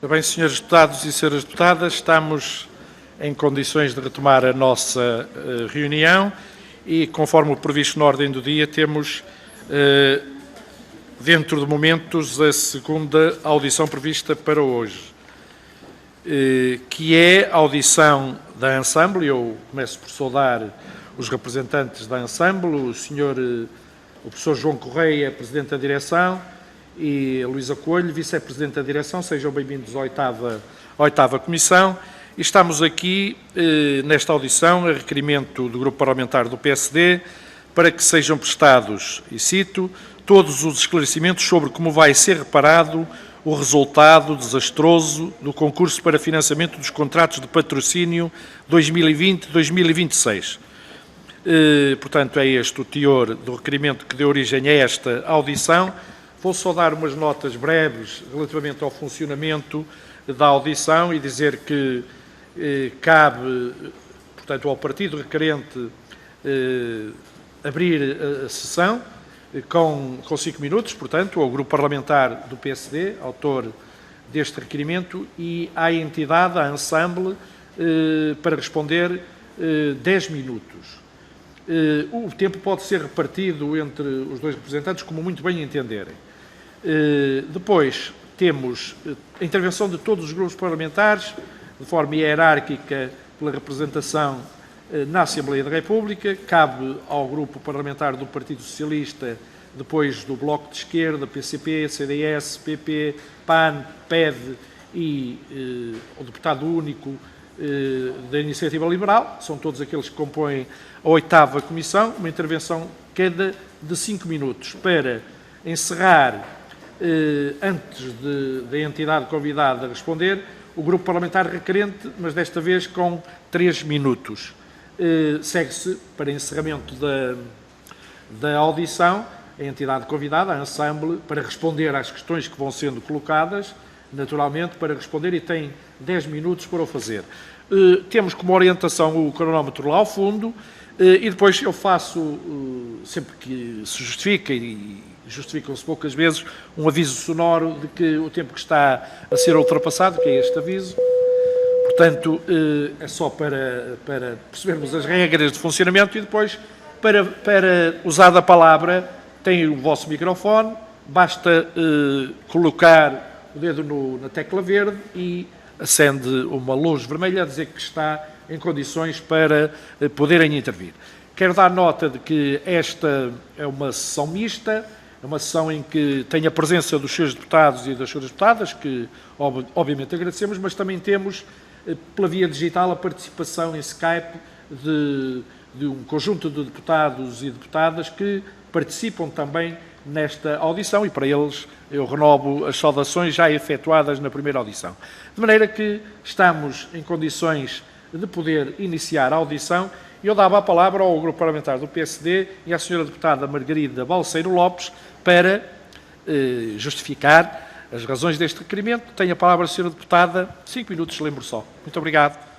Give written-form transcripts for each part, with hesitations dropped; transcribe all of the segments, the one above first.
Bem, senhores deputados e senhoras deputadas, estamos em condições de retomar a nossa reunião e, conforme o previsto na ordem do dia, temos, dentro de momentos, a segunda audição prevista para hoje, que é a audição da Ensemble. Eu começo por saudar os representantes da Ensemble, o professor João Correia, Presidente da Direção, e a Luísa Coelho, Vice-Presidente da Direção. Sejam bem-vindos à oitava Comissão. E estamos aqui, nesta audição, a requerimento do Grupo Parlamentar do PSD, para que sejam prestados, e cito, todos os esclarecimentos sobre como vai ser reparado o resultado desastroso do concurso para financiamento dos contratos de patrocínio 2020-2026. Portanto, é este o teor do requerimento que deu origem a esta audição. Vou só dar umas notas breves relativamente ao funcionamento da audição e dizer que cabe, portanto, ao partido requerente abrir a sessão com 5 minutos, portanto, ao Grupo Parlamentar do PSD, autor deste requerimento, e à entidade, à Ensemble, para responder 10 minutos. O tempo pode ser repartido entre os dois representantes como muito bem entenderem. Depois temos a intervenção de todos os grupos parlamentares, de forma hierárquica, pela representação na Assembleia da República. Cabe ao Grupo Parlamentar do Partido Socialista, depois do Bloco de Esquerda, PCP, CDS, PP, PAN, PED e o deputado único da Iniciativa Liberal. São todos aqueles que compõem a oitava Comissão. Uma intervenção cada de 5 minutos para encerrar, antes da entidade convidada a responder, o Grupo Parlamentar requerente, mas desta vez com 3 minutos. Segue-se, para encerramento da audição, a entidade convidada, a Ensemble, para responder às questões que vão sendo colocadas, naturalmente, para responder, e tem 10 minutos para o fazer. Temos como orientação o cronómetro lá ao fundo, e depois eu faço, sempre que se justifica, e justificam-se poucas vezes, um aviso sonoro de que o tempo que está a ser ultrapassado, que é este aviso. Portanto, é só para percebermos as regras de funcionamento, e depois, para usar a palavra, tem o vosso microfone, basta colocar o dedo na tecla verde e acende uma luz vermelha a dizer que está em condições para poderem intervir. Quero dar nota de que esta é uma sessão mista, é uma sessão em que tem a presença dos seus deputados e das suas deputadas, que obviamente agradecemos, mas também temos, pela via digital, a participação em Skype de um conjunto de deputados e deputadas que participam também nesta audição, e para eles eu renovo as saudações já efetuadas na primeira audição. De maneira que estamos em condições de poder iniciar a audição. Eu dava a palavra ao Grupo Parlamentar do PSD e à Sra. Deputada Margarida Balseiro Lopes para justificar as razões deste requerimento. Tem a palavra a Sra. Deputada, 5 minutos, lembro só. Muito obrigado.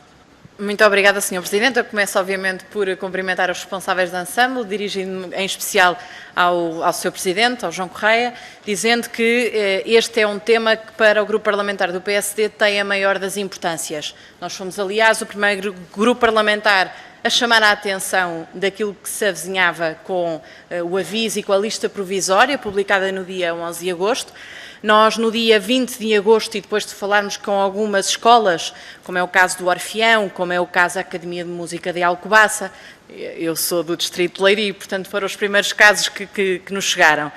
Muito obrigada, Sr. Presidente. Eu começo, obviamente, por cumprimentar os responsáveis da Ensemble, dirigindo-me em especial ao Sr. Presidente, ao João Correia, dizendo que este é um tema que, para o Grupo Parlamentar do PSD, tem a maior das importâncias. Nós fomos, aliás, o primeiro grupo parlamentar a chamar a atenção daquilo que se avizinhava com o aviso e com a lista provisória, publicada no dia 11 de agosto. Nós, no dia 20 de agosto, e depois de falarmos com algumas escolas, como é o caso do Orfeão, como é o caso da Academia de Música de Alcobaça, eu sou do Distrito de Leiria, portanto foram os primeiros casos que nos chegaram.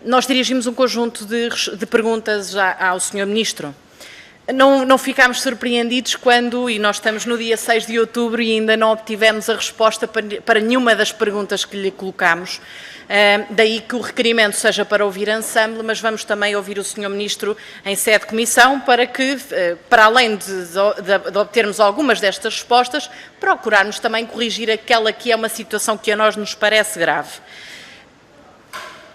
Nós dirigimos um conjunto de perguntas ao Sr. Ministro. Não ficámos surpreendidos quando, e nós estamos no dia 6 de outubro e ainda não obtivemos a resposta para nenhuma das perguntas que lhe colocámos. Daí que o requerimento seja para ouvir a Ensemble, mas vamos também ouvir o Sr. Ministro em sede de comissão para que, para além de obtermos algumas destas respostas, procurarmos também corrigir aquela que é uma situação que a nós nos parece grave.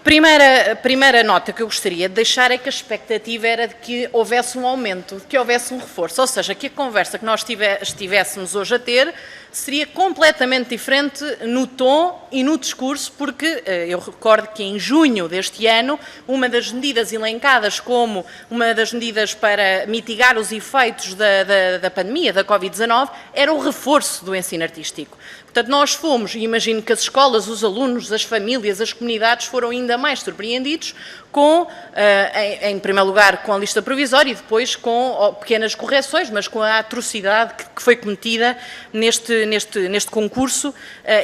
Primeira nota que eu gostaria de deixar é que a expectativa era de que houvesse um aumento, de que houvesse um reforço, ou seja, que a conversa que nós estivéssemos hoje a ter seria completamente diferente no tom e no discurso, porque eu recordo que em junho deste ano, uma das medidas elencadas como uma das medidas para mitigar os efeitos da pandemia, da Covid-19, era o reforço do ensino artístico. Portanto, nós fomos, e imagino que as escolas, os alunos, as famílias, as comunidades foram ainda mais surpreendidos com, em primeiro lugar, com a lista provisória e depois com pequenas correções, mas com a atrocidade que foi cometida neste concurso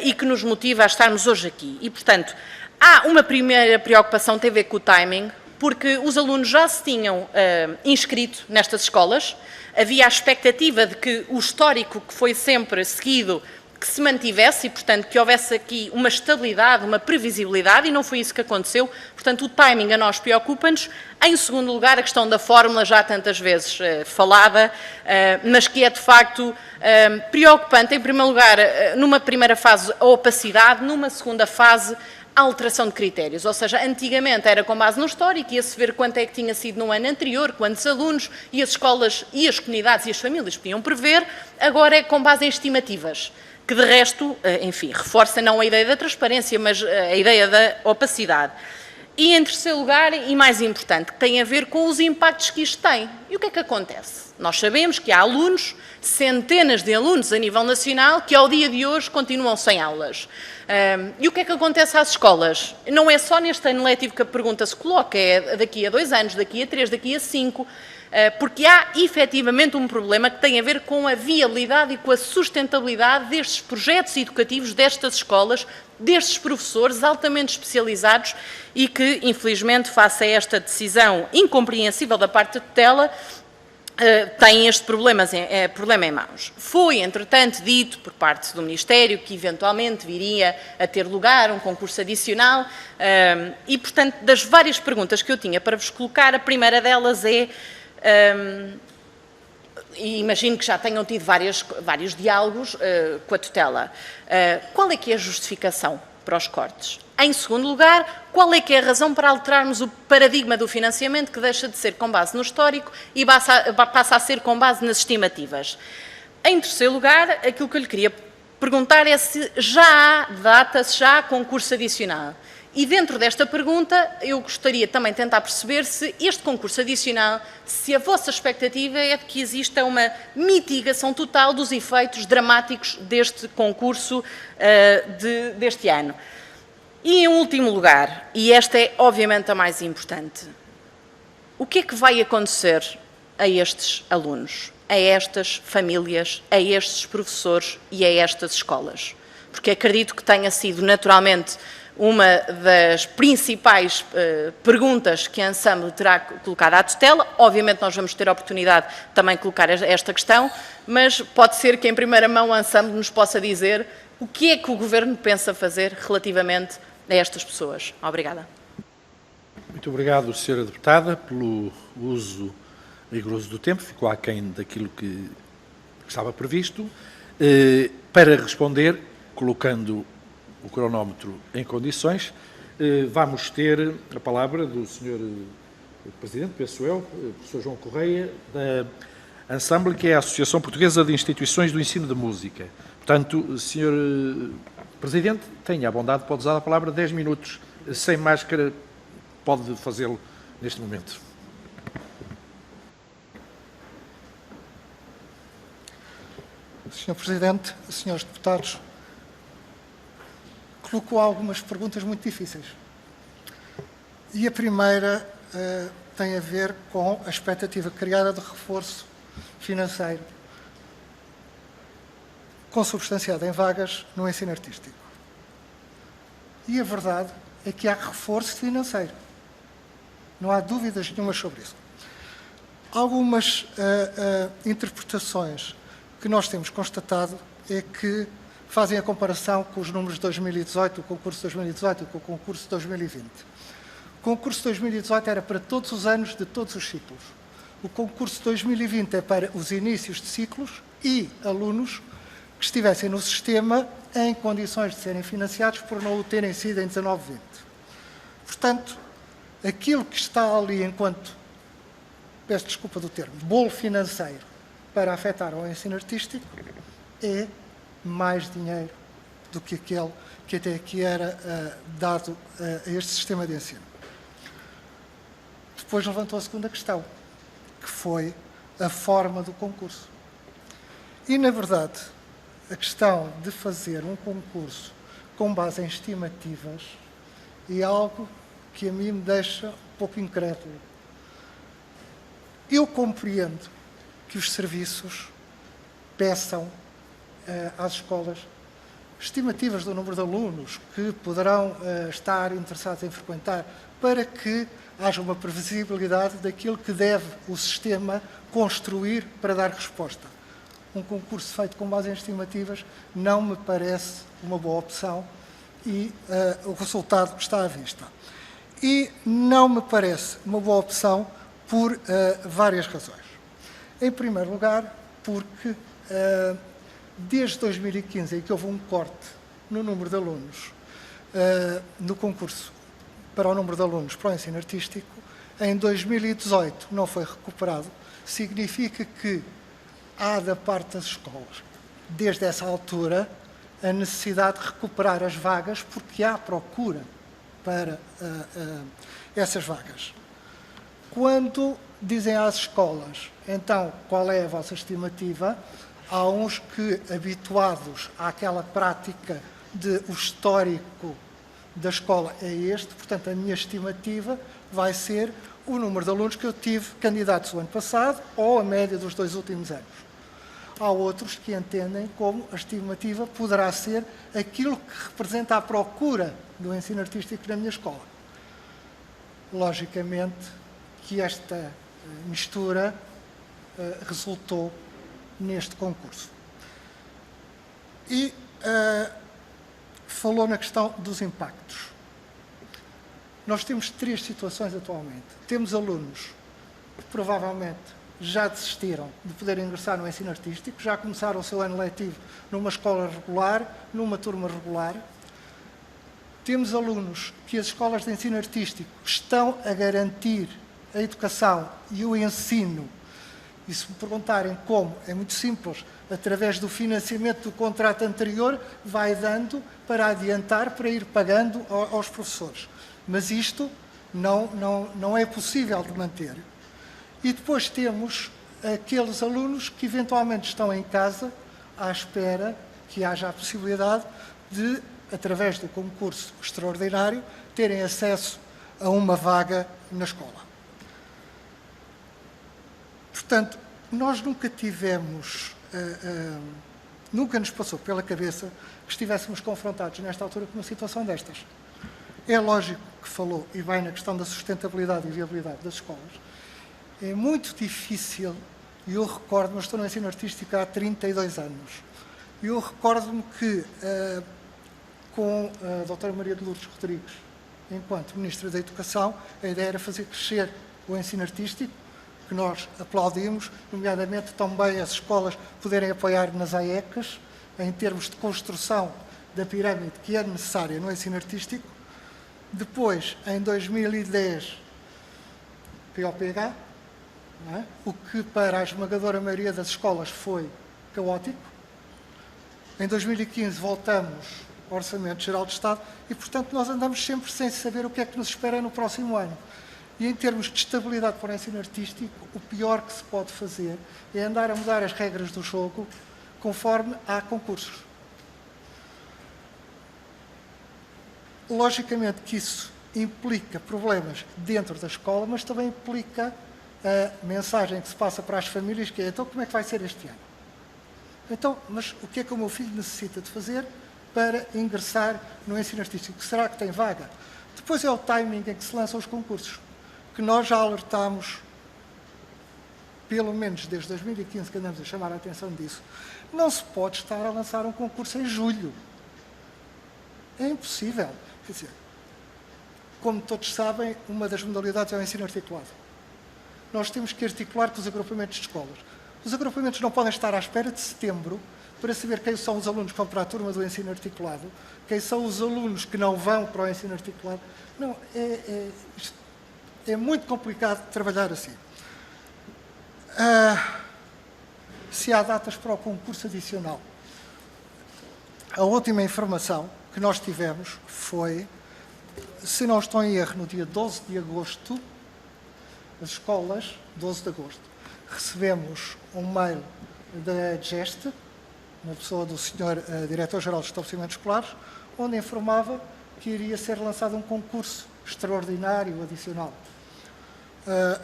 e que nos motiva a estarmos hoje aqui. E, portanto, há uma primeira preocupação que tem a ver com o timing, porque os alunos já se tinham inscrito nestas escolas, havia a expectativa de que o histórico que foi sempre seguido que se mantivesse e, portanto, que houvesse aqui uma estabilidade, uma previsibilidade, e não foi isso que aconteceu. Portanto, o timing a nós preocupa-nos. Em segundo lugar, a questão da fórmula, já tantas vezes falada, mas que é, de facto, preocupante. Em primeiro lugar, numa primeira fase, a opacidade, numa segunda fase, a alteração de critérios, ou seja, antigamente era com base no histórico, ia-se ver quanto é que tinha sido no ano anterior, quantos alunos, e as escolas, e as comunidades e as famílias podiam prever, agora é com base em estimativas, que de resto, enfim, reforça não a ideia da transparência, mas a ideia da opacidade. E em terceiro lugar, e mais importante, que tem a ver com os impactos que isto tem. E o que é que acontece? Nós sabemos que há alunos, centenas de alunos a nível nacional, que ao dia de hoje continuam sem aulas. E o que é que acontece às escolas? Não é só neste ano letivo que a pergunta se coloca, é daqui a 2 anos, daqui a 3, daqui a 5, porque há efetivamente um problema que tem a ver com a viabilidade e com a sustentabilidade destes projetos educativos, destas escolas, destes professores altamente especializados e que, infelizmente, face a esta decisão incompreensível da parte da tutela, têm este problema em mãos. Foi, entretanto, dito por parte do Ministério que eventualmente viria a ter lugar um concurso adicional e, portanto, das várias perguntas que eu tinha para vos colocar, a primeira delas é, e imagino que já tenham tido vários diálogos com a tutela, qual é que é a justificação para os cortes? Em segundo lugar, qual é que é a razão para alterarmos o paradigma do financiamento, que deixa de ser com base no histórico e passa a ser com base nas estimativas? Em terceiro lugar, aquilo que eu lhe queria perguntar é se já há data, se já há concurso adicional. E dentro desta pergunta, eu gostaria também de tentar perceber se este concurso adicional, se a vossa expectativa é de que exista uma mitigação total dos efeitos dramáticos deste concurso deste ano. E, em último lugar, e esta é obviamente a mais importante, o que é que vai acontecer a estes alunos, a estas famílias, a estes professores e a estas escolas? Porque acredito que tenha sido naturalmente uma das principais perguntas que a Ensemble terá colocado à tutela. Obviamente nós vamos ter a oportunidade de também colocar esta questão, mas pode ser que em primeira mão a Ensemble nos possa dizer o que é que o Governo pensa fazer relativamente a estas pessoas. Obrigada. Muito obrigado, Sra. Deputada, pelo uso rigoroso do tempo. Ficou aquém daquilo que estava previsto. Para responder, colocando o cronómetro em condições, vamos ter a palavra do Sr. Presidente, penso eu, professor João Correia, da Ensemble, que é a Associação Portuguesa de Instituições do Ensino de Música. Portanto, Sr. Presidente, tenha a bondade, pode usar a palavra 10 minutos. Sem máscara, pode fazê-lo neste momento. Sr. Presidente, senhores deputados, colocou algumas perguntas muito difíceis. E a primeira tem a ver com a expectativa criada de reforço financeiro consubstanciado em vagas no ensino artístico. E a verdade é que há reforço financeiro. Não há dúvidas nenhumas sobre isso. Algumas interpretações que nós temos constatado é que fazem a comparação com os números de 2018, o concurso de 2018 e com o concurso de 2020. O concurso de 2018 era para todos os anos de todos os ciclos. O concurso de 2020 é para os inícios de ciclos e alunos que estivessem no sistema em condições de serem financiados por não o terem sido em 19-20. Portanto, aquilo que está ali enquanto, peço desculpa do termo, bolo financeiro para afetar o ensino artístico é mais dinheiro do que aquele que até aqui era dado a este sistema de ensino. Depois levantou a segunda questão, que foi a forma do concurso. E, na verdade, a questão de fazer um concurso com base em estimativas é algo que a mim me deixa um pouco incrédulo. Eu compreendo que os serviços peçam às escolas estimativas do número de alunos que poderão estar interessados em frequentar, para que haja uma previsibilidade daquilo que deve o sistema construir para dar resposta. Um concurso feito com base em estimativas não me parece uma boa opção e o resultado está à vista. E não me parece uma boa opção por várias razões. Em primeiro lugar, porque desde 2015, em que houve um corte no número de alunos no concurso para o número de alunos para o ensino artístico, em 2018 não foi recuperado, significa que há da parte das escolas, desde essa altura, a necessidade de recuperar as vagas, porque há procura para essas vagas. Quando dizem às escolas, então, qual é a vossa estimativa? Há uns que, habituados àquela prática de o histórico da escola é este, portanto, a minha estimativa vai ser o número de alunos que eu tive candidatos o ano passado ou a média dos 2 últimos anos. Há outros que entendem como a estimativa poderá ser aquilo que representa a procura do ensino artístico na minha escola. Logicamente que esta mistura resultou neste concurso. E falou na questão dos impactos. Nós temos 3 situações atualmente. Temos alunos que provavelmente já desistiram de poder ingressar no ensino artístico, já começaram o seu ano letivo numa escola regular, numa turma regular. Temos alunos que as escolas de ensino artístico estão a garantir a educação e o ensino. E se me perguntarem como, é muito simples. Através do financiamento do contrato anterior, vai dando para adiantar, para ir pagando aos professores. Mas isto não é possível de manter. E depois temos aqueles alunos que eventualmente estão em casa à espera que haja a possibilidade de, através do concurso extraordinário, terem acesso a uma vaga na escola. Portanto, nós nunca tivemos, nunca nos passou pela cabeça que estivéssemos confrontados nesta altura com uma situação destas. É lógico que falou, e bem na questão da sustentabilidade e viabilidade das escolas, é muito difícil, e eu recordo-me, eu estou no ensino artístico há 32 anos, e eu recordo-me que com a doutora Maria de Lourdes Rodrigues, enquanto Ministra da Educação, a ideia era fazer crescer o ensino artístico, que nós aplaudimos, nomeadamente também as escolas poderem apoiar nas AECs, em termos de construção da pirâmide que é necessária no ensino artístico. Depois, em 2010, POPH, o que para a esmagadora maioria das escolas foi caótico. Em 2015 voltamos ao Orçamento Geral do Estado e, portanto, nós andamos sempre sem saber o que é que nos espera no próximo ano. E em termos de estabilidade para o ensino artístico, o pior que se pode fazer é andar a mudar as regras do jogo conforme há concursos. Logicamente que isso implica problemas dentro da escola, mas também implica a mensagem que se passa para as famílias, que é, então como é que vai ser este ano? Então, mas o que é que o meu filho necessita de fazer para ingressar no ensino artístico? Será que tem vaga? Depois é o timing em que se lançam os concursos, que nós já alertámos, pelo menos desde 2015 que andamos a chamar a atenção disso. Não se pode estar a lançar um concurso em julho. É impossível. Quer dizer, como todos sabem, uma das modalidades é o ensino articulado. Nós temos que articular com os agrupamentos de escolas. Os agrupamentos não podem estar à espera de setembro para saber quem são os alunos que vão para a turma do ensino articulado, quem são os alunos que não vão para o ensino articulado. Não, é muito complicado trabalhar assim. Se há datas para o concurso adicional, A última informação que nós tivemos foi, se não estou em erro, no dia 12 de agosto, as escolas, 12 de agosto, recebemos um mail da GEST, na pessoa do Sr. Diretor-Geral dos Estabelecimentos Escolares, onde informava que iria ser lançado um concurso extraordinário, adicional.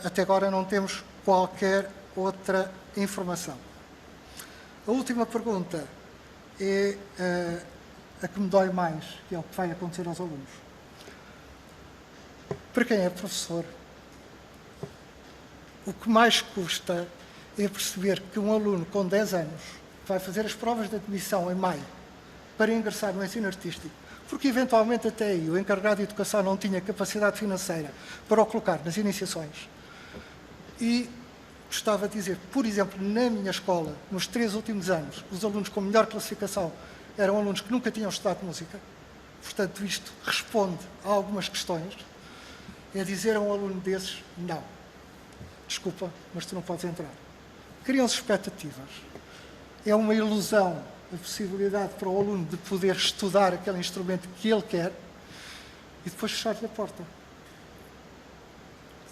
Até agora não temos qualquer outra informação. A última pergunta é a que me dói mais, que é o que vai acontecer aos alunos. Para quem é professor, o que mais custa é perceber que um aluno com 10 anos vai fazer as provas de admissão em maio para ingressar no ensino artístico, porque eventualmente até aí o encarregado de educação não tinha capacidade financeira para o colocar nas iniciações. E gostava de dizer, por exemplo, na minha escola, nos 3 últimos anos, os alunos com melhor classificação eram alunos que nunca tinham estudado música. Portanto, isto responde a algumas questões. É dizer a um aluno desses, não, desculpa, mas tu não podes entrar. Criam-se expectativas. É uma ilusão a possibilidade para o aluno de poder estudar aquele instrumento que ele quer e depois fechar-lhe a porta.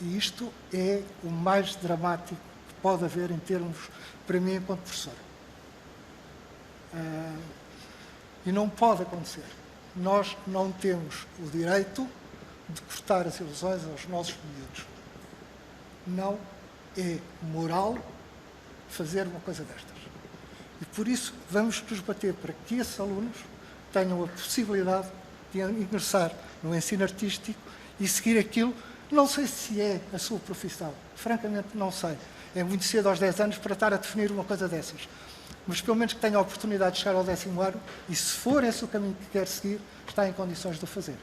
E isto é o mais dramático que pode haver em termos, para mim, enquanto professor. E não pode acontecer. Nós não temos o direito de cortar as ilusões aos nossos miúdos. Não é moral fazer uma coisa destas. E por isso vamos nos bater para que esses alunos tenham a possibilidade de ingressar no ensino artístico e seguir aquilo. Não sei se é a sua profissão, francamente não sei. É muito cedo aos 10 anos para estar a definir uma coisa dessas. Mas pelo menos que tenha a oportunidade de chegar ao 10º ano e, se for esse o caminho que quer seguir, está em condições de o fazer.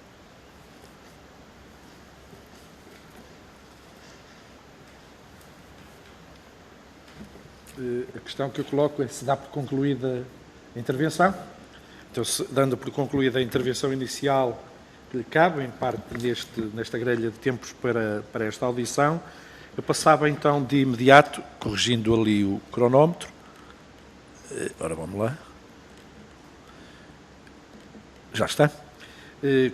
A questão que eu coloco é se dá por concluída a intervenção. Então, dando por concluída a intervenção inicial que lhe cabe, em parte nesta grelha de tempos para esta audição, eu passava então de imediato, corrigindo ali o cronómetro. Ora, vamos lá. Já está.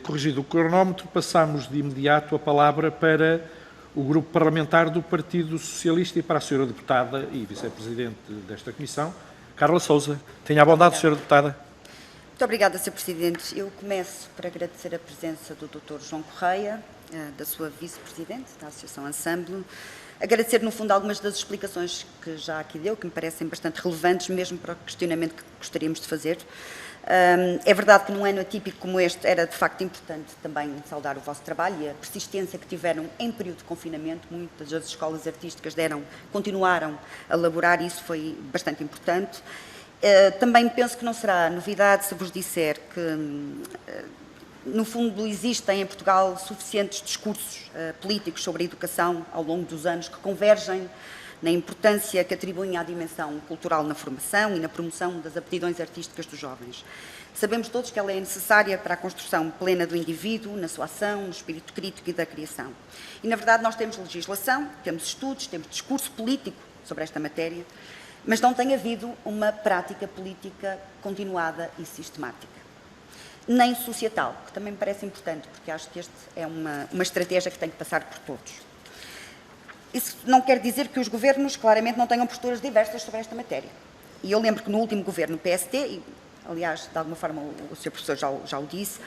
Corrigido o cronómetro, passamos de imediato a palavra para o Grupo Parlamentar do Partido Socialista e para a Sra. Deputada e Vice-Presidente desta Comissão, Carla Sousa. Tenha a bondade, Sra. Deputada. Muito obrigada, Sr. Presidente. Eu começo por agradecer a presença do Dr. João Correia, da sua Vice-Presidente da Associação Ensemble. Agradecer, no fundo, algumas das explicações que já aqui deu, que me parecem bastante relevantes, mesmo para o questionamento que gostaríamos de fazer. É verdade que num ano atípico como este era, de facto, importante também saudar o vosso trabalho e a persistência que tiveram em período de confinamento. Muitas das escolas artísticas continuaram a elaborar, isso foi bastante importante. Também penso que não será novidade se vos disser que, no fundo, existem em Portugal suficientes discursos políticos sobre a educação ao longo dos anos que convergem na importância que atribuem à dimensão cultural na formação e na promoção das aptidões artísticas dos jovens. Sabemos todos que ela é necessária para a construção plena do indivíduo, na sua ação, no espírito crítico e da criação. E, na verdade, nós temos legislação, temos estudos, temos discurso político sobre esta matéria, mas não tem havido uma prática política continuada e sistemática. Nem societal, que também me parece importante, porque acho que esta é uma estratégia que tem que passar por todos. Isso não quer dizer que os governos, claramente, não tenham posturas diversas sobre esta matéria. E eu lembro que no último governo PSD, e, aliás, de alguma forma o Sr. Professor já o disse,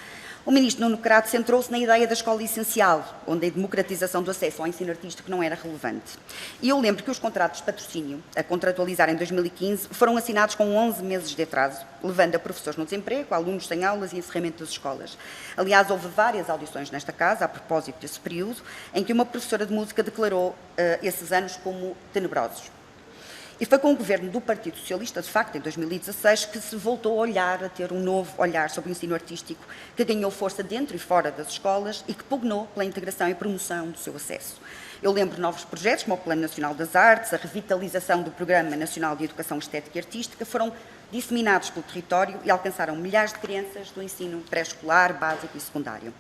o Ministro Nuno Crato centrou-se na ideia da escola essencial, onde a democratização do acesso ao ensino artístico não era relevante. E eu lembro que os contratos de patrocínio, a contratualizar em 2015, foram assinados com 11 meses de atraso, levando a professores no desemprego, alunos sem aulas e encerramento das escolas. Aliás, houve várias audições nesta casa, a propósito desse período, em que uma professora de música declarou esses anos como tenebrosos. E foi com o governo do Partido Socialista, de facto, em 2016, que se voltou a ter um novo olhar sobre o ensino artístico, que ganhou força dentro e fora das escolas e que pugnou pela integração e promoção do seu acesso. Eu lembro de novos projetos, como o Plano Nacional das Artes, a revitalização do Programa Nacional de Educação Estética e Artística, foram disseminados pelo território e alcançaram milhares de crianças do ensino pré-escolar, básico e secundário.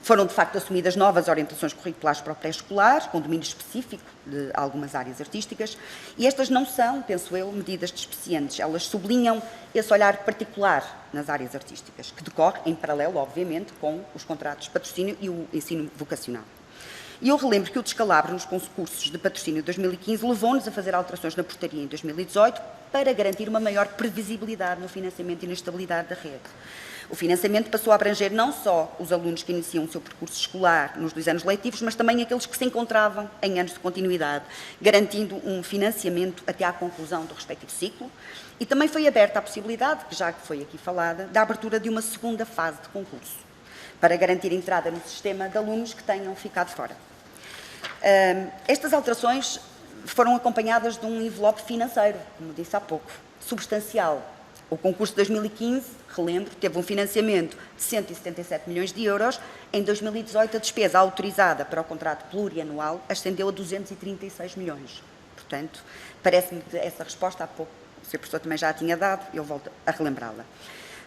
Foram, de facto, assumidas novas orientações curriculares para o pré-escolar, com domínio específico de algumas áreas artísticas, e estas não são, penso eu, medidas despecientes. Elas sublinham esse olhar particular nas áreas artísticas, que decorre em paralelo, obviamente, com os contratos de patrocínio e o ensino vocacional. E eu relembro que o descalabro nos concursos de patrocínio de 2015 levou-nos a fazer alterações na portaria em 2018 para garantir uma maior previsibilidade no financiamento e na estabilidade da rede. O financiamento passou a abranger não só os alunos que iniciam o seu percurso escolar nos 2 anos letivos, mas também aqueles que se encontravam em anos de continuidade, garantindo um financiamento até à conclusão do respectivo ciclo. E também foi aberta a possibilidade, que já foi aqui falada, da abertura de uma segunda fase de concurso, para garantir a entrada no sistema de alunos que tenham ficado fora. Estas alterações foram acompanhadas de um envelope financeiro, como disse há pouco, substancial. O concurso de 2015, relembro, teve um financiamento de 177 milhões de euros. Em 2018, a despesa autorizada para o contrato plurianual ascendeu a 236 milhões. Portanto, parece-me que essa resposta há pouco, o Sr. Professor também já a tinha dado, eu volto a relembrá-la.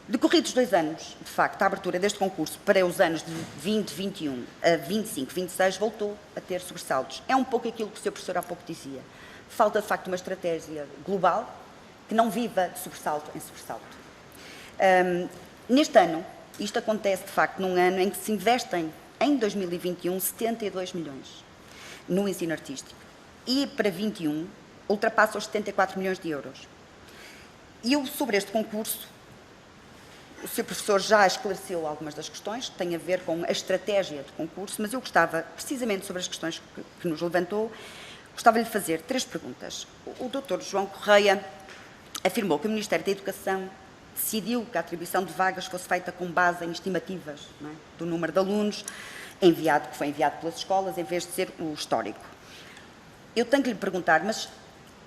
Decorridos 2 anos, de facto, a abertura deste concurso para os anos de 2021 a 25, 26 voltou a ter sobressaltos. É um pouco aquilo que o Sr. Professor há pouco dizia. Falta, de facto, uma estratégia global que não viva de sobressalto em sobressalto. Neste ano, isto acontece, de facto, num ano em que se investem, em 2021, 72 milhões no ensino artístico. E para 21, ultrapassa os 74 milhões de euros. E eu, sobre este concurso, o Sr. Professor já esclareceu algumas das questões que têm a ver com a estratégia de concurso, mas eu gostava, precisamente sobre as questões que nos levantou, gostava de lhe fazer 3 perguntas. O Dr. João Correia afirmou que o Ministério da Educação decidiu que a atribuição de vagas fosse feita com base em estimativas, não é, do número de alunos que foi enviado pelas escolas, em vez de ser o histórico. Eu tenho que lhe perguntar, mas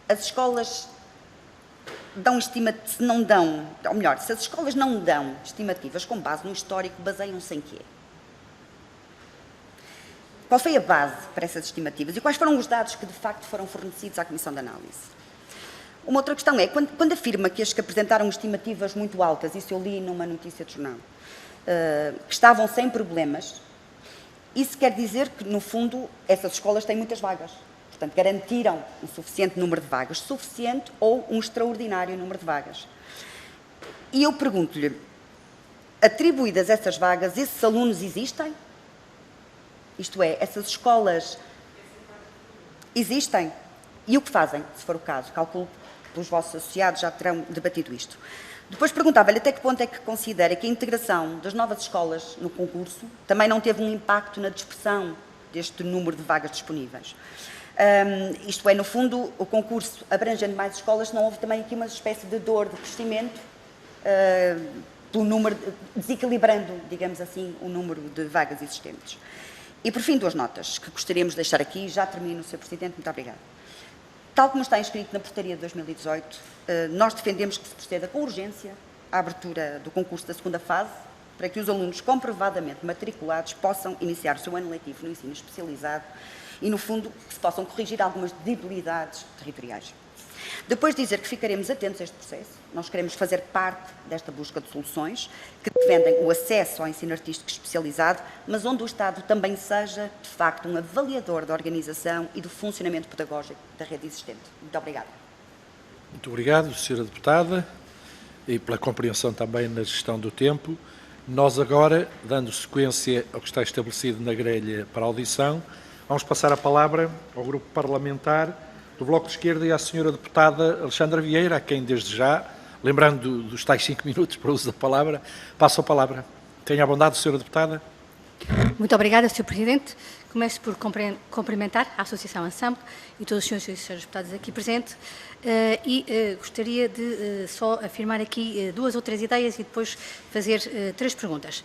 as escolas dão estimativas, se não dão, ou melhor, se as escolas não dão estimativas com base no histórico, baseiam-se em quê? Qual foi a base para essas estimativas e quais foram os dados que, de facto, foram fornecidos à Comissão de Análise? Uma outra questão é, quando afirma que as que apresentaram estimativas muito altas, isso eu li numa notícia de jornal, que estavam sem problemas, isso quer dizer que, no fundo, essas escolas têm muitas vagas. Portanto, garantiram um suficiente número de vagas, suficiente ou um extraordinário número de vagas. E eu pergunto-lhe, atribuídas essas vagas, esses alunos existem? Isto é, essas escolas existem? E o que fazem, se for o caso? Calculo que os vossos associados já terão debatido isto. Depois perguntava-lhe até que ponto é que considera que a integração das novas escolas no concurso também não teve um impacto na dispersão deste número de vagas disponíveis. Isto é, no fundo, o concurso abrangendo mais escolas, se não houve também aqui uma espécie de dor de crescimento, pelo número, desequilibrando, digamos assim, o número de vagas existentes. E, por fim, 2 notas que gostaríamos de deixar aqui. Já termino, Sr. Presidente. Muito obrigada. Tal como está inscrito na portaria de 2018, nós defendemos que se proceda com urgência à abertura do concurso da segunda fase, para que os alunos comprovadamente matriculados possam iniciar o seu ano letivo no ensino especializado e, no fundo, que se possam corrigir algumas debilidades territoriais. Depois de dizer que ficaremos atentos a este processo, nós queremos fazer parte desta busca de soluções que defendem o acesso ao ensino artístico especializado, mas onde o Estado também seja, de facto, um avaliador da organização e do funcionamento pedagógico da rede existente. Muito obrigada. Muito obrigado, Sra. Deputada, e pela compreensão também na gestão do tempo. Nós agora, dando sequência ao que está estabelecido na grelha para a audição, vamos passar a palavra ao Grupo Parlamentar do Bloco de Esquerda e à Sra. Deputada Alexandra Vieira, a quem desde já, lembrando dos tais 5 minutos para o uso da palavra, passo a palavra. Tenha a bondade, Sra. Deputada. Muito obrigada, Sr. Presidente. Começo por cumprimentar a Associação Ensemble e todos os senhores e senhoras deputados aqui presentes gostaria de só afirmar aqui 2 ou 3 ideias e depois fazer 3 perguntas.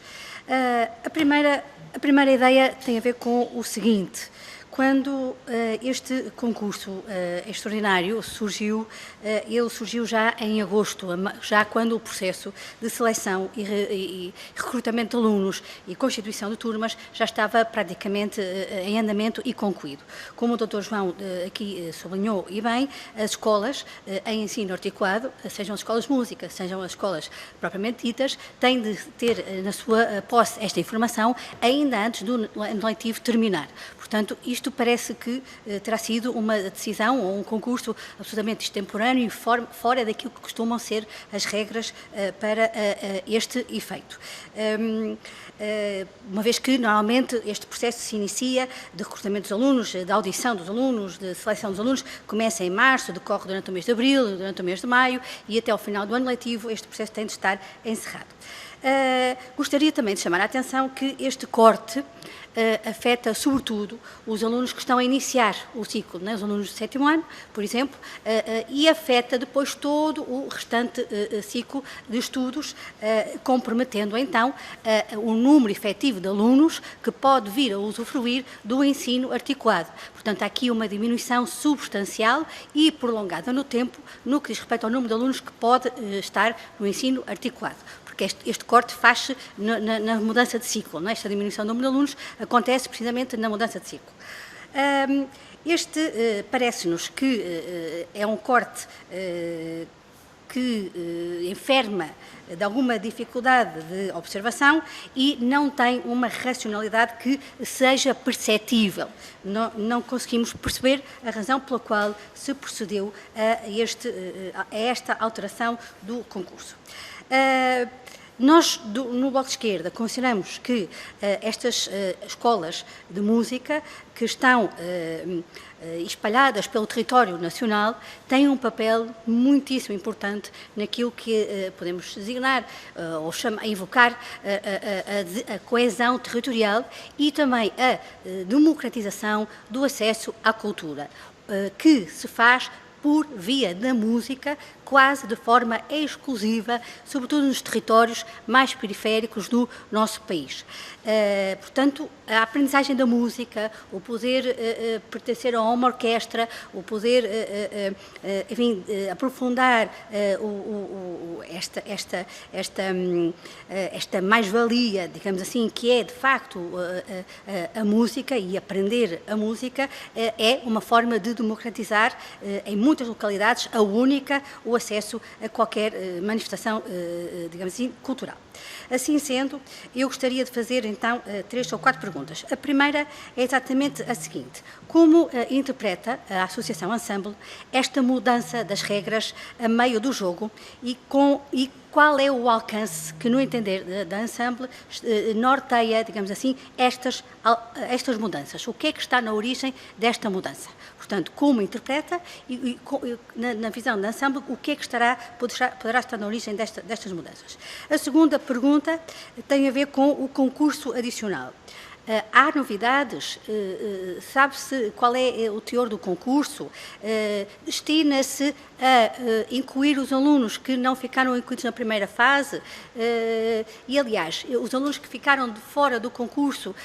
A primeira ideia tem a ver com o seguinte: Quando este concurso extraordinário surgiu, ele surgiu já em agosto, já quando o processo de seleção e recrutamento de alunos e constituição de turmas já estava praticamente em andamento e concluído. Como o Dr. João aqui sublinhou e bem, as escolas em ensino articulado, sejam as escolas de música, sejam as escolas propriamente ditas, têm de ter na sua posse esta informação ainda antes do ano letivo terminar. Portanto, isto parece que terá sido uma decisão ou um concurso absolutamente extemporâneo e fora daquilo que costumam ser as regras para este efeito. Uma vez que, normalmente, este processo se inicia de recrutamento dos alunos, de audição dos alunos, de seleção dos alunos, começa em março, decorre durante o mês de abril, durante o mês de maio e até ao final do ano letivo este processo tem de estar encerrado. Gostaria também de chamar a atenção que este corte afeta, sobretudo, os alunos que estão a iniciar o ciclo, né? Os alunos do 7º ano, por exemplo, e afeta depois todo o restante ciclo de estudos, comprometendo, então, o número efetivo de alunos que pode vir a usufruir do ensino articulado. Portanto, há aqui uma diminuição substancial e prolongada no tempo, no que diz respeito ao número de alunos que pode estar no ensino articulado. Porque este corte faz-se na mudança de ciclo, não é? Esta diminuição do número de alunos acontece precisamente na mudança de ciclo. Parece-nos que é um corte que enferma de alguma dificuldade de observação e não tem uma racionalidade que seja perceptível. Não conseguimos perceber a razão pela qual se procedeu a esta alteração do concurso. Nós, no Bloco de Esquerda, consideramos que estas escolas de música que estão espalhadas pelo território nacional têm um papel muitíssimo importante naquilo que podemos designar ou invocar a coesão territorial e também a democratização do acesso à cultura, que se faz por via da música, quase de forma exclusiva, sobretudo nos territórios mais periféricos do nosso país. Portanto, a aprendizagem da música, o poder pertencer a uma orquestra, o poder, enfim, aprofundar esta mais-valia, digamos assim, que é, de facto, a música e aprender a música, é uma forma de democratizar, em muitas localidades, a única, o acesso a qualquer manifestação, digamos assim, cultural. Assim sendo, eu gostaria de fazer, então, 3 ou 4 perguntas. A primeira é exatamente a seguinte: como interpreta a Associação Ensemble esta mudança das regras a meio do jogo e qual é o alcance que, no entender da Ensemble, norteia, digamos assim, estas mudanças? O que é que está na origem desta mudança? Portanto, como interpreta e na visão da Ensemble, o que é que poderá estar na origem destas mudanças? A segunda pergunta tem a ver com o concurso adicional. Há novidades? Sabe-se qual é o teor do concurso? Destina-se a incluir os alunos que não ficaram incluídos na primeira fase? E, aliás, os alunos que ficaram de fora do concurso,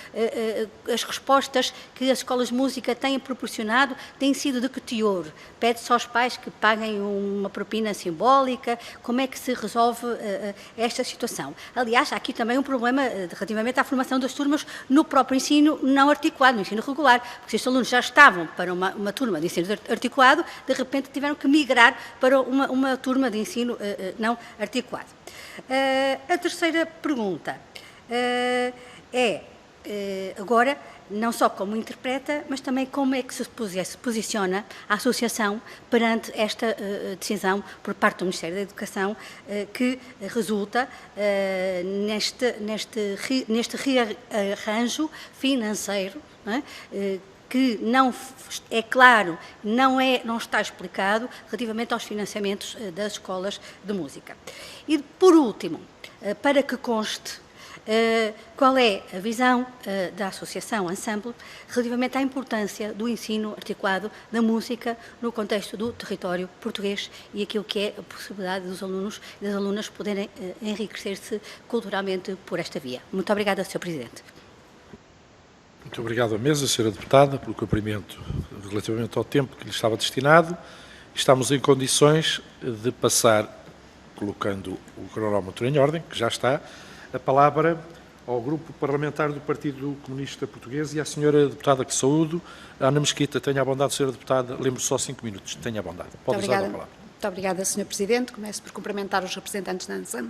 as respostas que as escolas de música têm proporcionado têm sido de que teor? Pede-se aos pais que paguem uma propina simbólica? Como é que se resolve esta situação? Aliás, há aqui também um problema relativamente à formação das turmas no próprio ensino não articulado, no ensino regular, porque se estes alunos já estavam para uma turma de ensino articulado, de repente tiveram que migrar para uma turma de ensino não articulado. A terceira pergunta é, agora, não só como interpreta, mas também como é que se posiciona a Associação perante esta decisão por parte do Ministério da Educação que resulta neste rearranjo financeiro, não é? Que não é claro, não está explicado relativamente aos financiamentos das escolas de música. E, por último, para que conste, qual é a visão da Associação Ensemble relativamente à importância do ensino articulado da música no contexto do território português e aquilo que é a possibilidade dos alunos e das alunas poderem enriquecer-se culturalmente por esta via? Muito obrigada, Sr. Presidente. Muito obrigado à mesa, Sra. Deputada, pelo cumprimento relativamente ao tempo que lhe estava destinado. Estamos em condições de passar, colocando o cronómetro em ordem, que já está, a palavra ao Grupo Parlamentar do Partido Comunista Português e à Sra. Deputada que saúdo, Ana Mesquita. Tenha a bondade, Sra. Deputada, lembro só 5 minutos. Tenha a bondade. Pode usar a palavra. Muito obrigada, Sr. Presidente. Começo por cumprimentar os representantes da ANSAM.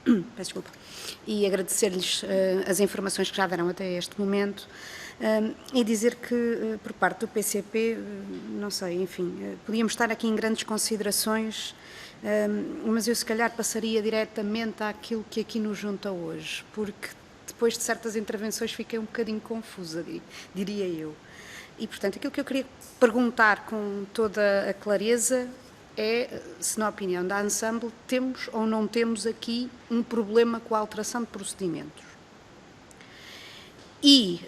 Peço desculpa. E agradecer-lhes as informações que já deram até este momento e dizer que, por parte do PCP, não sei, enfim, podíamos estar aqui em grandes considerações, mas eu se calhar passaria diretamente àquilo que aqui nos junta hoje, porque depois de certas intervenções fiquei um bocadinho confusa, diria eu. E, portanto, aquilo que eu queria perguntar com toda a clareza é se, na opinião da Ensemble, temos ou não temos aqui um problema com a alteração de procedimentos. E,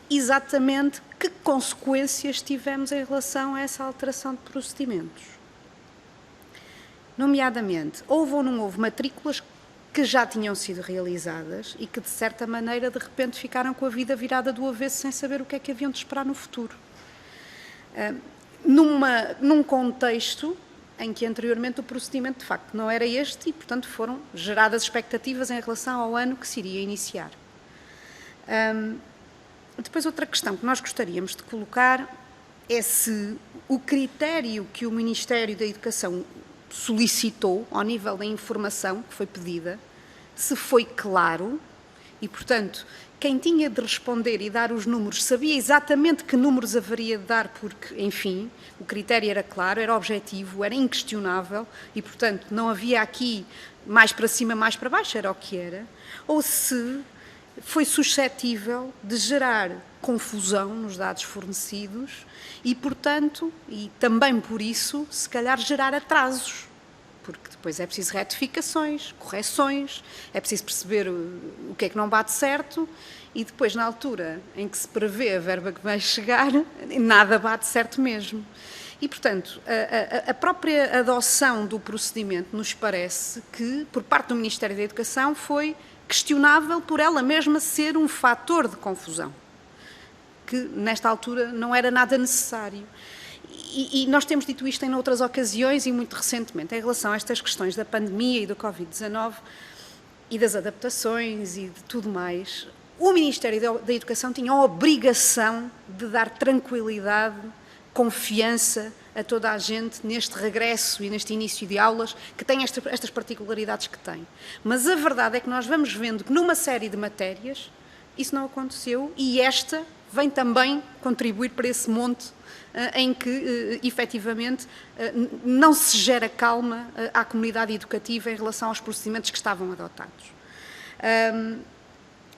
exatamente, que consequências tivemos em relação a essa alteração de procedimentos. Nomeadamente, houve ou não houve matrículas que já tinham sido realizadas e que, de certa maneira, de repente ficaram com a vida virada do avesso sem saber o que é que haviam de esperar no futuro. Num contexto em que anteriormente o procedimento de facto não era este e, portanto, foram geradas expectativas em relação ao ano que se iria iniciar. Depois, outra questão que nós gostaríamos de colocar é se o critério que o Ministério da Educação solicitou, ao nível da informação que foi pedida, se foi claro e, portanto, quem tinha de responder e dar os números sabia exatamente que números haveria de dar, porque, enfim, o critério era claro, era objetivo, era inquestionável e, portanto, não havia aqui mais para cima, mais para baixo, era o que era, ou se foi suscetível de gerar confusão nos dados fornecidos e, portanto, e também por isso, se calhar gerar atrasos, porque depois é preciso retificações, correções, é preciso perceber o que é que não bate certo e depois, na altura em que se prevê a verba que vai chegar, nada bate certo mesmo. E, portanto, a própria adoção do procedimento nos parece que, por parte do Ministério da Educação, foi questionável por ela mesma ser um fator de confusão, que nesta altura não era nada necessário. E nós temos dito isto em outras ocasiões e muito recentemente, em relação a estas questões da pandemia e do Covid-19 e das adaptações e de tudo mais. O Ministério da Educação tinha a obrigação de dar tranquilidade, confiança a toda a gente neste regresso e neste início de aulas, que tem estas particularidades que tem. Mas a verdade é que nós vamos vendo que numa série de matérias isso não aconteceu e esta vem também contribuir para esse monte em que, efetivamente, não se gera calma à comunidade educativa em relação aos procedimentos que estavam adotados.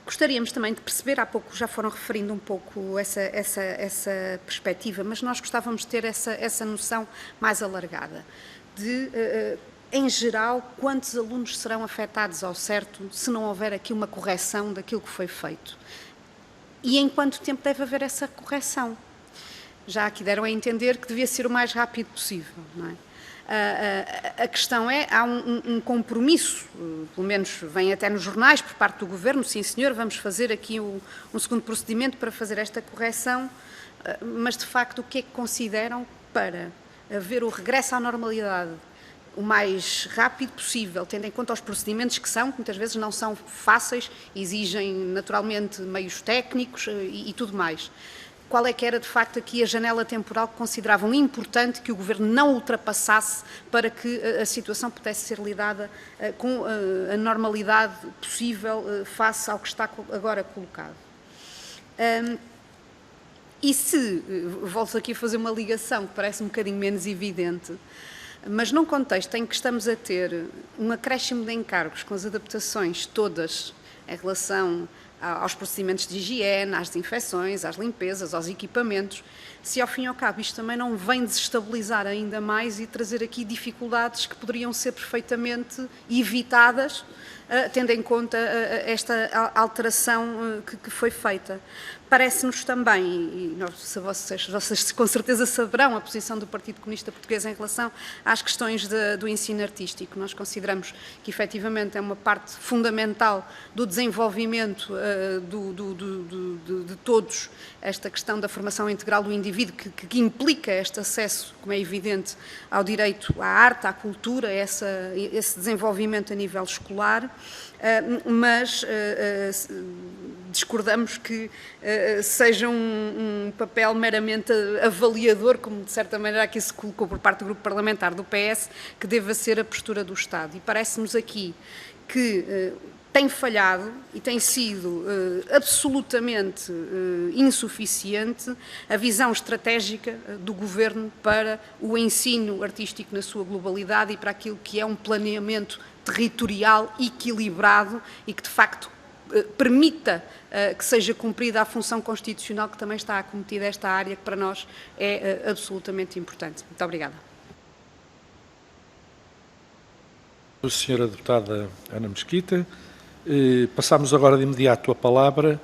Gostaríamos também de perceber, há pouco já foram referindo um pouco essa perspectiva, mas nós gostávamos de ter essa noção mais alargada, de, em geral, quantos alunos serão afetados ao certo se não houver aqui uma correção daquilo que foi feito. E em quanto tempo deve haver essa correção? Já aqui deram a entender que devia ser o mais rápido possível, não é? A questão é, há um compromisso, pelo menos vem até nos jornais, por parte do Governo, sim senhor, vamos fazer aqui um segundo procedimento para fazer esta correção, mas de facto o que é que consideram para haver o regresso à normalidade o mais rápido possível, tendo em conta os procedimentos que muitas vezes não são fáceis, exigem naturalmente meios técnicos e tudo mais. Qual é que era, de facto, aqui a janela temporal que consideravam importante que o Governo não ultrapassasse para que a situação pudesse ser lidada com a normalidade possível face ao que está agora colocado? E se, volto aqui a fazer uma ligação que parece um bocadinho menos evidente, mas num contexto em que estamos a ter um acréscimo de encargos com as adaptações todas em relação aos procedimentos de higiene, às desinfecções, às limpezas, aos equipamentos, se ao fim e ao cabo isto também não vem desestabilizar ainda mais e trazer aqui dificuldades que poderiam ser perfeitamente evitadas tendo em conta esta alteração que foi feita. Parece-nos também, e vocês com certeza saberão a posição do Partido Comunista Português em relação às questões do ensino artístico. Nós consideramos que efetivamente é uma parte fundamental do desenvolvimento de todos, esta questão da formação integral do indivíduo, que implica este acesso, como é evidente, ao direito à arte, à cultura, esse desenvolvimento a nível escolar, mas discordamos que seja um papel meramente avaliador, como de certa maneira aqui se colocou por parte do grupo parlamentar do PS, que deva ser a postura do Estado. E parece-nos aqui que tem falhado e tem sido absolutamente insuficiente a visão estratégica do Governo para o ensino artístico na sua globalidade e para aquilo que é um planeamento territorial equilibrado e que, de facto, permita que seja cumprida a função constitucional que também está acometida a esta área, que para nós é absolutamente importante. Muito obrigada. Senhora Deputada Ana Mesquita. Passamos agora de imediato a palavra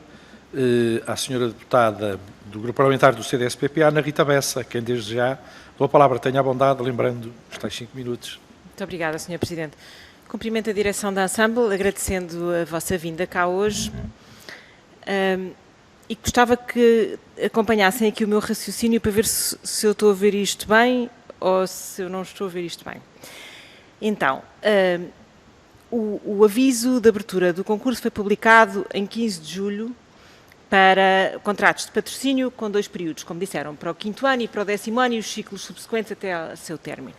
à Senhora Deputada do Grupo Parlamentar do CDS-PP, Ana Rita Bessa, quem desde já dou a palavra. Tenha a bondade, lembrando os tais 5 minutos. Muito obrigada, Sr. Presidente. Cumprimento a direção da Ensemble, agradecendo a vossa vinda cá hoje e gostava que acompanhassem aqui o meu raciocínio para ver se eu estou a ver isto bem ou se eu não estou a ver isto bem. Então, o aviso de abertura do concurso foi publicado em 15 de julho para contratos de patrocínio com 2 períodos, como disseram, para o 5º ano e para o 10º ano e os ciclos subsequentes até ao seu término.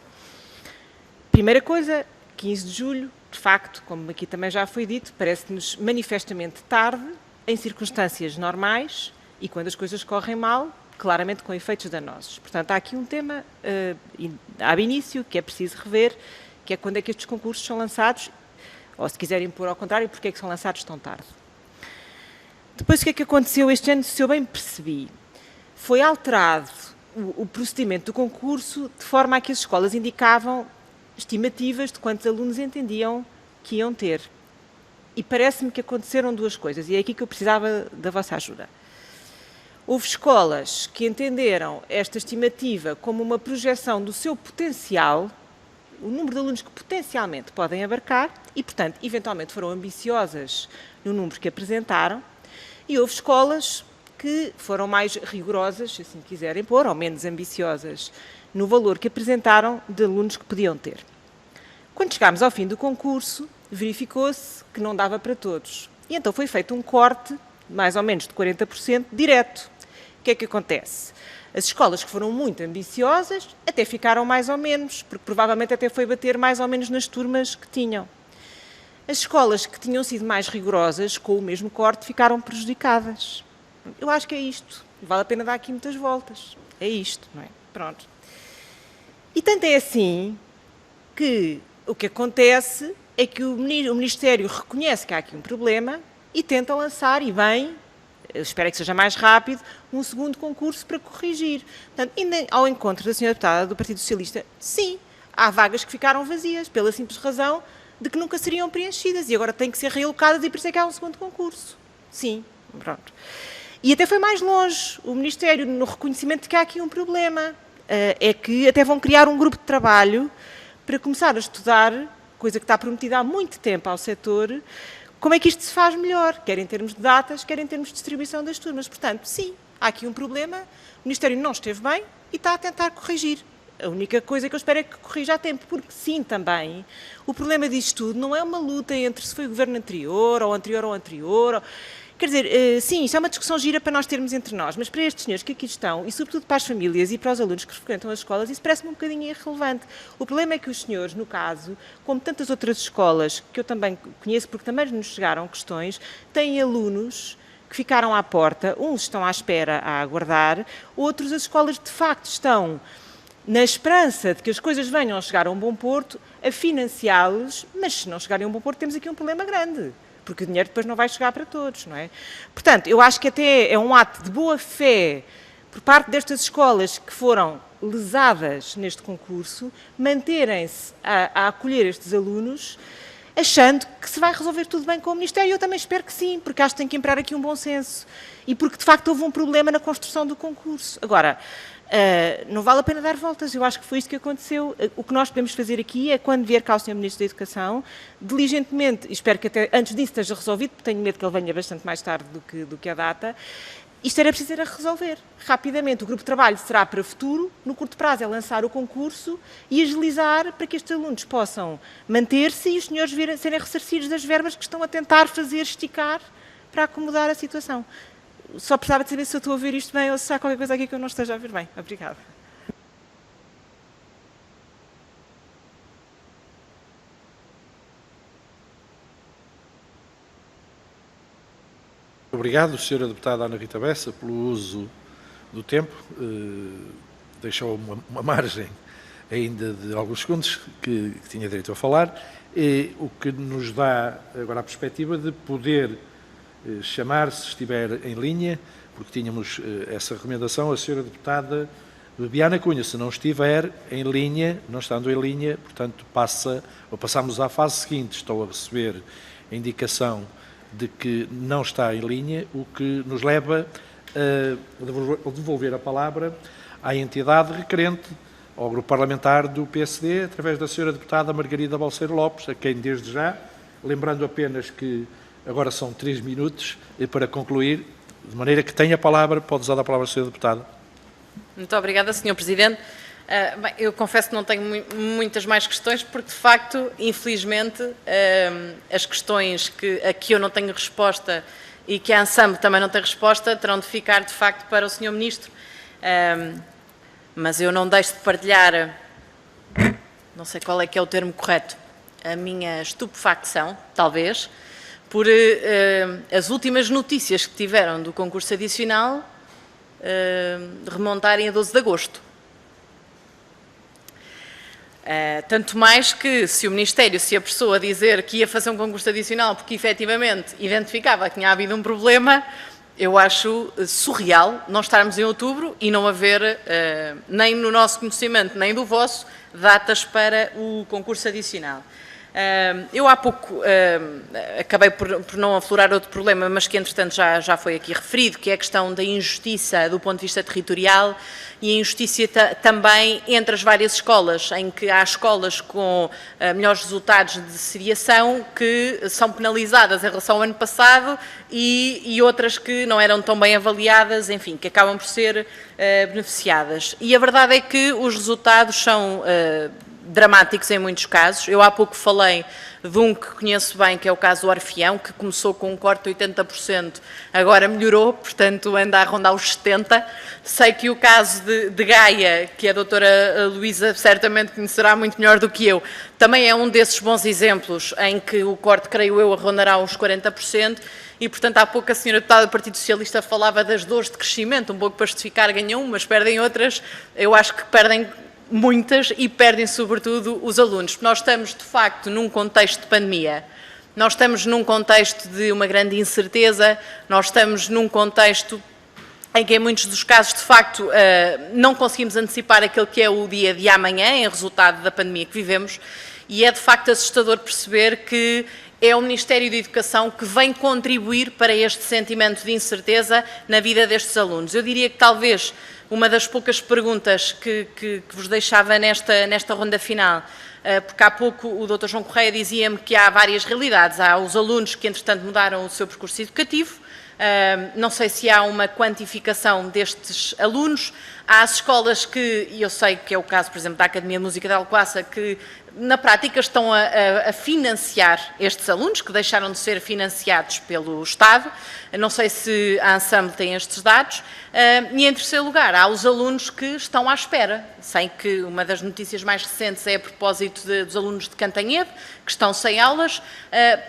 Primeira coisa, 15 de julho, de facto, como aqui também já foi dito, parece-nos manifestamente tarde, em circunstâncias normais e quando as coisas correm mal, claramente com efeitos danosos. Portanto, há aqui um tema, ab início, que é preciso rever, que é quando é que estes concursos são lançados, ou se quiserem pôr ao contrário, porque é que são lançados tão tarde. Depois, o que é que aconteceu este ano, se eu bem percebi? Foi alterado o procedimento do concurso de forma a que as escolas indicavam estimativas de quantos alunos entendiam que iam ter. E parece-me que aconteceram 2 coisas, e é aqui que eu precisava da vossa ajuda. Houve escolas que entenderam esta estimativa como uma projeção do seu potencial, o número de alunos que potencialmente podem abarcar, e, portanto, eventualmente foram ambiciosas no número que apresentaram, e houve escolas que foram mais rigorosas, se assim quiserem pôr, ou menos ambiciosas no valor que apresentaram de alunos que podiam ter. Quando chegámos ao fim do concurso, verificou-se que não dava para todos. E então foi feito um corte, mais ou menos de 40%, direto. O que é que acontece? As escolas que foram muito ambiciosas até ficaram mais ou menos, porque provavelmente até foi bater mais ou menos nas turmas que tinham. As escolas que tinham sido mais rigorosas, com o mesmo corte, ficaram prejudicadas. Eu acho que é isto. Vale a pena dar aqui muitas voltas. É isto, não é? Pronto. E tanto é assim que o que acontece é que o Ministério reconhece que há aqui um problema e tenta lançar, e bem, eu espero que seja mais rápido, um segundo concurso para corrigir. Portanto, indo ao encontro da Sra. Deputada do Partido Socialista, sim, há vagas que ficaram vazias, pela simples razão de que nunca seriam preenchidas e agora têm que ser realocadas e por isso é que há um segundo concurso. Sim, pronto. E até foi mais longe o Ministério no reconhecimento de que há aqui um problema. É que até vão criar um grupo de trabalho para começar a estudar, coisa que está prometida há muito tempo ao setor, como é que isto se faz melhor, quer em termos de datas, quer em termos de distribuição das turmas. Portanto, sim, há aqui um problema, o Ministério não esteve bem e está a tentar corrigir. A única coisa que eu espero é que corrija a tempo, porque sim, também, o problema disto tudo não é uma luta entre se foi o governo anterior, ou anterior ou anterior, ou... Quer dizer, sim, isto é uma discussão gira para nós termos entre nós, mas para estes senhores que aqui estão, e sobretudo para as famílias e para os alunos que frequentam as escolas, isso parece-me um bocadinho irrelevante. O problema é que os senhores, no caso, como tantas outras escolas, que eu também conheço porque também nos chegaram questões, têm alunos que ficaram à porta, uns estão à espera a aguardar, outros as escolas de facto estão na esperança de que as coisas venham a chegar a um bom porto, a financiá-los, mas se não chegarem a um bom porto temos aqui um problema grande. Porque o dinheiro depois não vai chegar para todos, não é? Portanto, eu acho que até é um ato de boa-fé por parte destas escolas que foram lesadas neste concurso, manterem-se a acolher estes alunos, achando que se vai resolver tudo bem com o Ministério. Eu também espero que sim, porque acho que tem que imperar aqui um bom senso. E porque, de facto, houve um problema na construção do concurso. Agora, não vale a pena dar voltas, eu acho que foi isto que aconteceu. O que nós podemos fazer aqui é, quando vier cá o Sr. Ministro da Educação, diligentemente, e espero que até antes disso esteja resolvido, porque tenho medo que ele venha bastante mais tarde do que a data, isto era preciso resolver rapidamente. O grupo de trabalho será para o futuro, no curto prazo é lançar o concurso e agilizar para que estes alunos possam manter-se e os senhores serem ressarcidos das verbas que estão a tentar fazer esticar para acomodar a situação. Só precisava de saber se eu estou a ouvir isto bem ou se há qualquer coisa aqui que eu não esteja a ouvir bem. Obrigada. Obrigado, Sra. Deputada Ana Rita Bessa, pelo uso do tempo. Deixou uma margem ainda de alguns segundos que tinha direito a falar, o que nos dá agora a perspectiva de poder chamar, se estiver em linha, porque tínhamos essa recomendação, a Sra. Deputada Bebiana Cunha. Se não estiver em linha, não estando em linha, portanto, passamos à fase seguinte. Estou a receber a indicação de que não está em linha, o que nos leva a devolver a palavra à entidade requerente, ao grupo parlamentar do PSD, através da Sra. Deputada Margarida Balseiro Lopes, a quem desde já, lembrando apenas que agora são 3 minutos para concluir, de maneira que tenha a palavra, pode usar a palavra a Sra. Deputada. Muito obrigada, Sr. Presidente. Bem, eu confesso que não tenho muitas mais questões, porque, de facto, infelizmente, as questões a que eu não tenho resposta e que a ANSAMBLE também não tem resposta, terão de ficar, de facto, para o Sr. Ministro. Mas eu não deixo de partilhar, não sei qual é que é o termo correto, a minha estupefacção, talvez, por as últimas notícias que tiveram do concurso adicional remontarem a 12 de agosto. Tanto mais que, se o Ministério se apressou a dizer que ia fazer um concurso adicional porque efetivamente identificava que tinha havido um problema, eu acho surreal não estarmos em outubro e não haver, nem no nosso conhecimento, nem do vosso, datas para o concurso adicional. Eu há pouco acabei por não aflorar outro problema, mas que entretanto já foi aqui referido, que é a questão da injustiça do ponto de vista territorial e a injustiça também entre as várias escolas, em que há escolas com melhores resultados de seriação que são penalizadas em relação ao ano passado e outras que não eram tão bem avaliadas, enfim, que acabam por ser beneficiadas. E a verdade é que os resultados são dramáticos em muitos casos. Eu há pouco falei de um que conheço bem, que é o caso do Orfeão, que começou com um corte de 80%, agora melhorou, portanto anda a rondar os 70%. Sei que o caso de Gaia, que a doutora Luísa certamente conhecerá muito melhor do que eu, também é um desses bons exemplos em que o corte, creio eu, rondará os 40%. E, portanto, há pouco a senhora deputada do Partido Socialista falava das dores de crescimento, um pouco para justificar, ganham umas, perdem outras. Eu acho que perdem muitas e perdem sobretudo os alunos. Nós estamos, de facto, num contexto de pandemia, nós estamos num contexto de uma grande incerteza, nós estamos num contexto em que, em muitos dos casos, de facto, não conseguimos antecipar aquele que é o dia de amanhã, em resultado da pandemia que vivemos, e é, de facto, assustador perceber que é o Ministério da Educação que vem contribuir para este sentimento de incerteza na vida destes alunos. Eu diria que talvez uma das poucas perguntas que vos deixava nesta ronda final, porque há pouco o Dr. João Correia dizia-me que há várias realidades. Há os alunos que, entretanto, mudaram o seu percurso educativo, não sei se há uma quantificação destes alunos. Há as escolas que, e eu sei que é o caso, por exemplo, da Academia de Música de Alcoaça, que na prática estão a financiar estes alunos, que deixaram de ser financiados pelo Estado. Não sei se a ANSAMBLE tem estes dados. E, em terceiro lugar, há os alunos que estão à espera. Sei que uma das notícias mais recentes é a propósito dos alunos de Cantanhede, que estão sem aulas.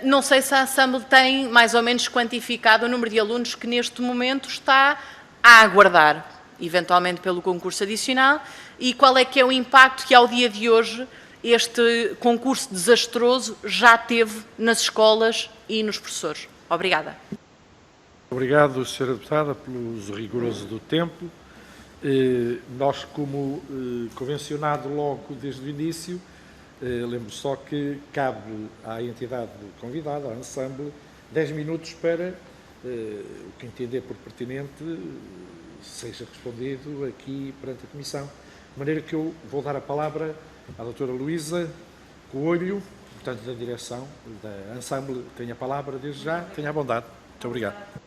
Não sei se a ANSAMBLE tem mais ou menos quantificado o número de alunos que neste momento está a aguardar, eventualmente pelo concurso adicional, e qual é que é o impacto que, ao dia de hoje, este concurso desastroso já teve nas escolas e nos professores. Obrigada. Obrigado, Sra. Deputada, pelo uso rigoroso do tempo. Nós, como convencionado logo desde o início, Lembro só que cabe à entidade convidada, à Ensemble, 10 minutos para o que entender por pertinente seja respondido aqui perante a Comissão. De maneira que eu vou dar a palavra à doutora Luísa Coelho, portanto, da direção da Ensemble. Tenha a palavra desde já, tenha a bondade. Muito obrigado.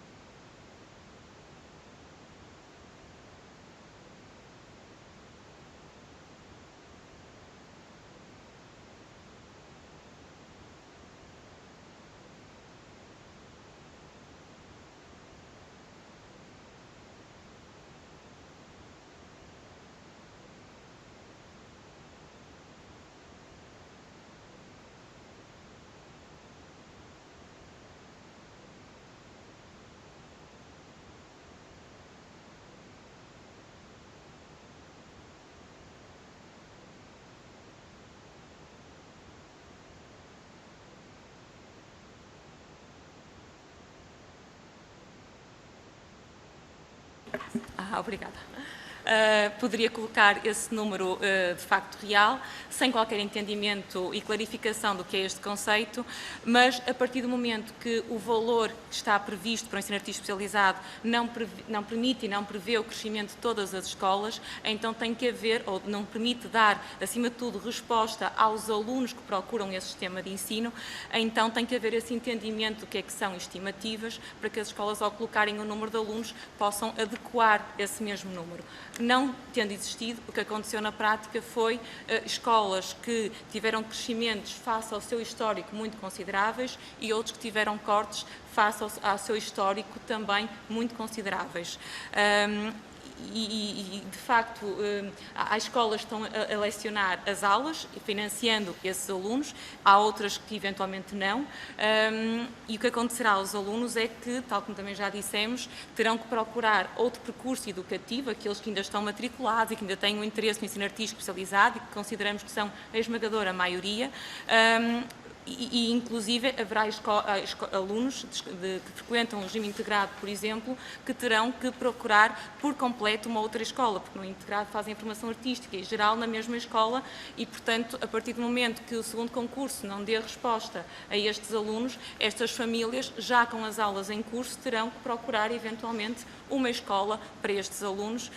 Obrigada. Poderia colocar esse número de facto real, sem qualquer entendimento e clarificação do que é este conceito, mas a partir do momento que o valor que está previsto para o ensino artístico especializado não permite e não prevê o crescimento de todas as escolas, então tem que haver, ou não permite dar, acima de tudo, resposta aos alunos que procuram esse sistema de ensino, então tem que haver esse entendimento do que é que são estimativas, para que as escolas, ao colocarem o número de alunos, possam adequar esse mesmo número. Não tendo existido, o que aconteceu na prática foi escolas que tiveram crescimentos face ao seu histórico muito consideráveis e outros que tiveram cortes face ao seu histórico também muito consideráveis. De facto, há escolas que estão a lecionar as aulas, financiando esses alunos, há outras que eventualmente não, e o que acontecerá aos alunos é que, tal como também já dissemos, terão que procurar outro percurso educativo, aqueles que ainda estão matriculados e que ainda têm um interesse no ensino artístico especializado e que consideramos que são a esmagadora maioria, e inclusive haverá alunos que frequentam o regime integrado, por exemplo, que terão que procurar por completo uma outra escola, porque no integrado fazem formação artística e geral na mesma escola e, portanto, a partir do momento que o segundo concurso não dê resposta a estes alunos, estas famílias, já com as aulas em curso, terão que procurar eventualmente uma escola para estes alunos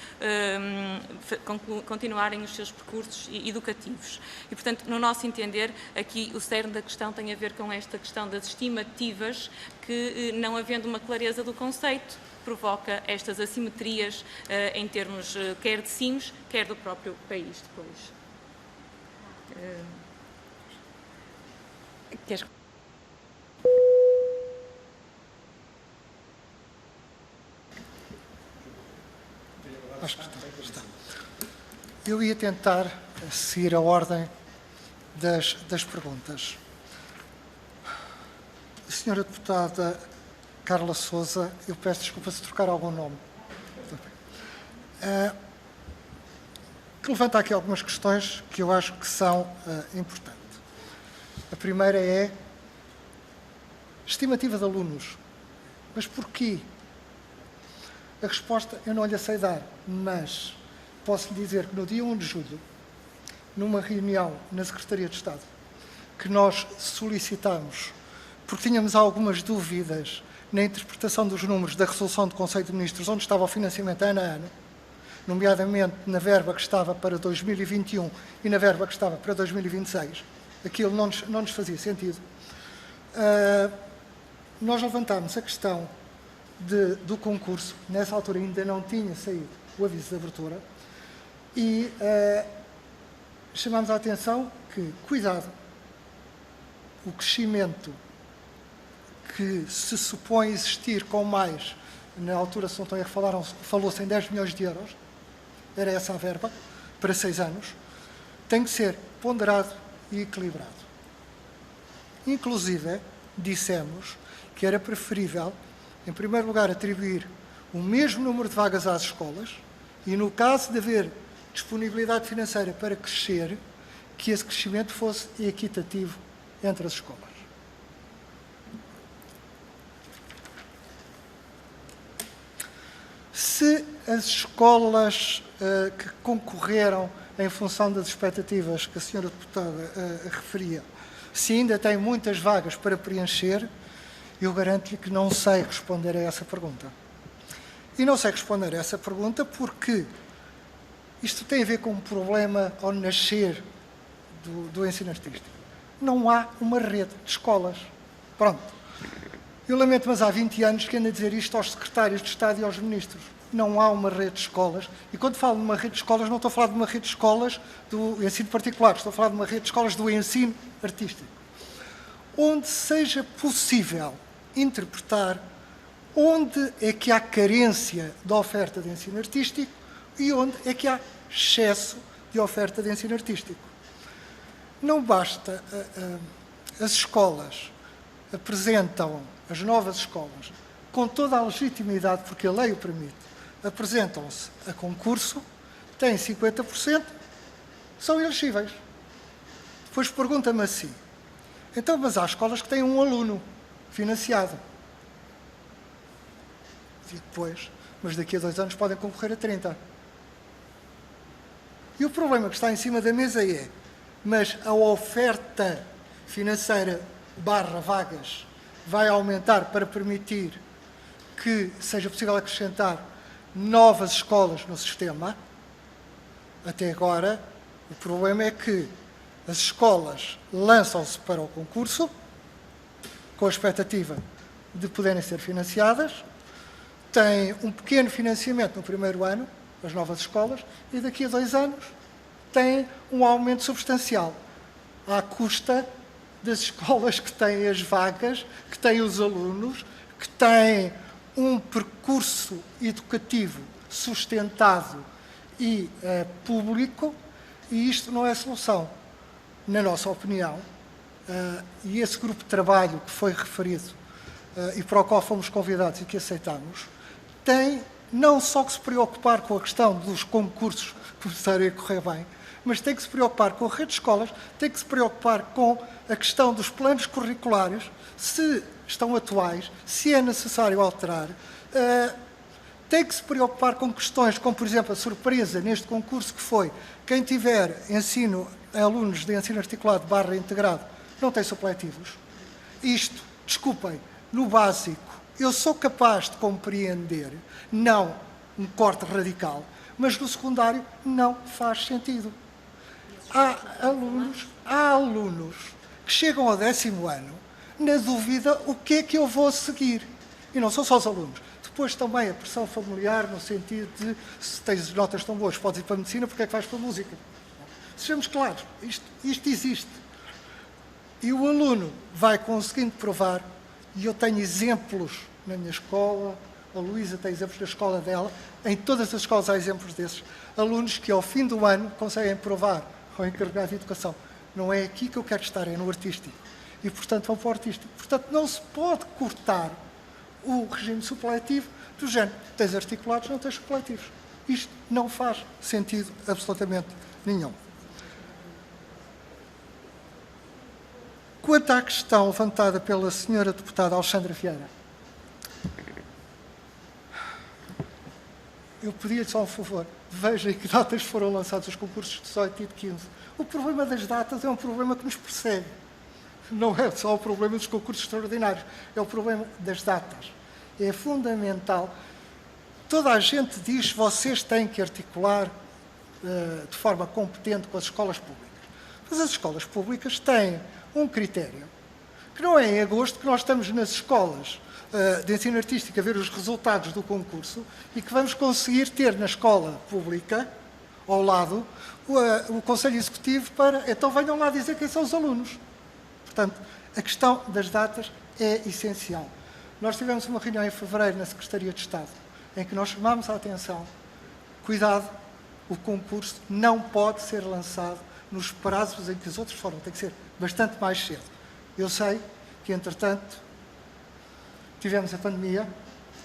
continuarem os seus percursos educativos. E, portanto, no nosso entender, aqui o cerne da questão tem a ver com esta questão das estimativas, que, não havendo uma clareza do conceito, provoca estas assimetrias em termos quer de SIMs, quer do próprio país depois. Acho que está. Eu ia tentar seguir a ordem das perguntas. A senhora deputada Carla Sousa, eu peço desculpa se trocar algum nome. Que levanta aqui algumas questões que eu acho que são importantes. A primeira é estimativa de alunos. Mas porquê? A resposta eu não lhe sei dar, mas posso lhe dizer que no dia 1 de julho, numa reunião na Secretaria de Estado, que nós solicitamos, porque tínhamos algumas dúvidas na interpretação dos números da resolução do Conselho de Ministros, onde estava o financiamento ano a ano, nomeadamente na verba que estava para 2021 e na verba que estava para 2026, aquilo não nos fazia sentido. Nós levantámos a questão do concurso, nessa altura ainda não tinha saído o aviso de abertura, e chamámos a atenção que, cuidado, o crescimento que se supõe existir com mais, na altura, se não estou a errar, falou-se em 10 milhões de euros, era essa a verba, para 6 anos, tem que ser ponderado e equilibrado. Inclusive, dissemos que era preferível, em primeiro lugar, atribuir o mesmo número de vagas às escolas e, no caso de haver disponibilidade financeira para crescer, que esse crescimento fosse equitativo entre as escolas. Se as escolas que concorreram em função das expectativas que a senhora deputada referia, se ainda tem muitas vagas para preencher, eu garanto-lhe que não sei responder a essa pergunta. E não sei responder a essa pergunta porque isto tem a ver com um problema ao nascer do ensino artístico. Não há uma rede de escolas. Pronto. Eu lamento, mas há 20 anos que ando a dizer isto aos secretários de Estado e aos ministros. Não há uma rede de escolas. E quando falo de uma rede de escolas, não estou a falar de uma rede de escolas do ensino particular, estou a falar de uma rede de escolas do ensino artístico. Onde seja possível interpretar onde é que há carência da oferta de ensino artístico e onde é que há excesso de oferta de ensino artístico. Não basta, as escolas apresentam, as novas escolas, com toda a legitimidade, porque a lei o permite, apresentam-se a concurso, têm 50%, são elegíveis. Depois pergunta-me assim, então, mas há escolas que têm um aluno financiado. E depois, mas daqui a 2 anos podem concorrer a 30. E o problema que está em cima da mesa é, mas a oferta financeira / vagas vai aumentar para permitir que seja possível acrescentar novas escolas no sistema. Até agora, o problema é que as escolas lançam-se para o concurso com a expectativa de poderem ser financiadas, têm um pequeno financiamento no primeiro ano, as novas escolas, e daqui a 2 anos têm um aumento substancial, à custa das escolas que têm as vagas, que têm os alunos, que têm um percurso educativo sustentado e público, e isto não é solução, na nossa opinião. E esse grupo de trabalho que foi referido e para o qual fomos convidados e que aceitamos, tem não só que se preocupar com a questão dos concursos começarem a correr bem, mas tem que se preocupar com a rede de escolas, tem que se preocupar com a questão dos planos curriculares, se estão atuais, se é necessário alterar, tem que se preocupar com questões como, por exemplo, a surpresa neste concurso que foi quem tiver alunos de ensino articulado / integrado, não tem supletivos. Isto, desculpem, no básico, eu sou capaz de compreender, não um corte radical, mas no secundário não faz sentido. Há alunos que chegam ao 10º ano na dúvida o que é que eu vou seguir. E não são só os alunos. Depois também a pressão familiar, no sentido de se tens notas tão boas, podes ir para a medicina, porque é que vais para a música? Sejamos claros, isto existe. E o aluno vai conseguindo provar, e eu tenho exemplos na minha escola, a Luísa tem exemplos na escola dela, em todas as escolas há exemplos desses, alunos que ao fim do ano conseguem provar ao encarregado de educação, não é aqui que eu quero estar, é no artístico. E, portanto, vão para o artístico. Portanto, não se pode cortar o regime supletivo do género, tens articulados, não tens supletivos. Isto não faz sentido absolutamente nenhum. Quanto à questão levantada pela senhora deputada Alexandra Vieira, eu pedia-lhe só um favor, veja em que datas foram lançados os concursos de 18 e de 15. O problema das datas é um problema que nos persegue. Não é só o problema dos concursos extraordinários, é o problema das datas. É fundamental. Toda a gente diz que vocês têm que articular de forma competente com as escolas públicas. Mas as escolas públicas têm um critério, que não é em agosto que nós estamos nas escolas de ensino artístico a ver os resultados do concurso e que vamos conseguir ter na escola pública, ao lado, o Conselho Executivo para, então venham lá dizer quem são os alunos. Portanto, a questão das datas é essencial. Nós tivemos uma reunião em fevereiro na Secretaria de Estado, em que nós chamámos a atenção, cuidado, o concurso não pode ser lançado nos prazos em que os outros foram, tem que ser bastante mais cedo. Eu sei que, entretanto, tivemos a pandemia.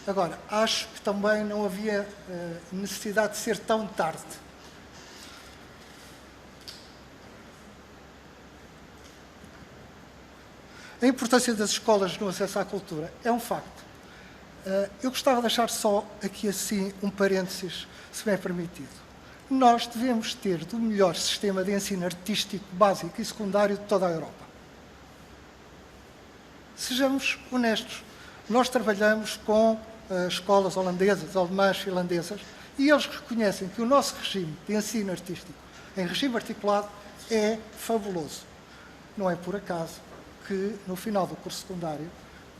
Agora, acho que também não havia necessidade de ser tão tarde. A importância das escolas no acesso à cultura é um facto. Eu gostava de deixar só aqui assim um parênteses, se me é permitido. nós devemos ter do melhor sistema de ensino artístico básico e secundário de toda a Europa. Sejamos honestos, nós trabalhamos com escolas holandesas, alemãs, finlandesas, e eles reconhecem que o nosso regime de ensino artístico, em regime articulado, é fabuloso. Não é por acaso que, no final do curso secundário,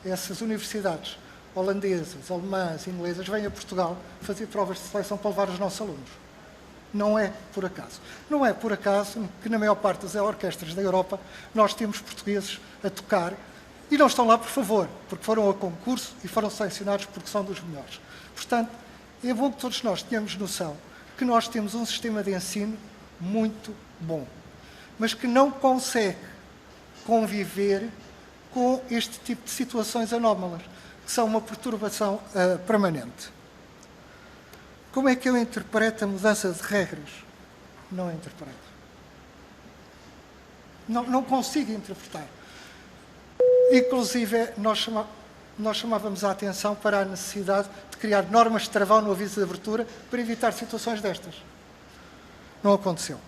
essas universidades holandesas, alemãs, inglesas, vêm a Portugal fazer provas de seleção para levar os nossos alunos. Não é por acaso. Não é por acaso que, na maior parte das orquestras da Europa, nós temos portugueses a tocar e não estão lá por favor, porque foram a concurso e foram selecionados porque são dos melhores. Portanto, é bom que todos nós tenhamos noção que nós temos um sistema de ensino muito bom, mas que não consegue conviver com este tipo de situações anómalas, que são uma perturbação permanente. Como é que eu interpreto a mudança de regras? Não interpreto. Não consigo interpretar. Inclusive, nós chamávamos a atenção para a necessidade de criar normas de travão no aviso de abertura para evitar situações destas. Não aconteceu.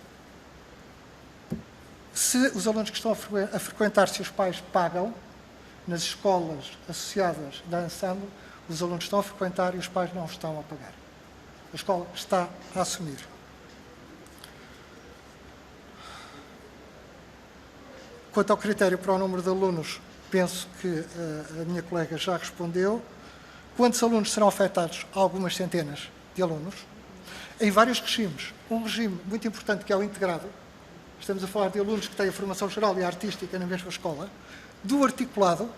Se os alunos que estão a frequentar, se os pais pagam, nas escolas associadas da Ensemble, os alunos estão a frequentar e os pais não estão a pagar. A escola está a assumir. Quanto ao critério para o número de alunos, penso que a minha colega já respondeu. Quantos alunos serão afetados? Algumas centenas de alunos. Em vários regimes. Um regime muito importante que é o integrado. Estamos a falar de alunos que têm a formação geral e a artística na mesma escola. Do articulado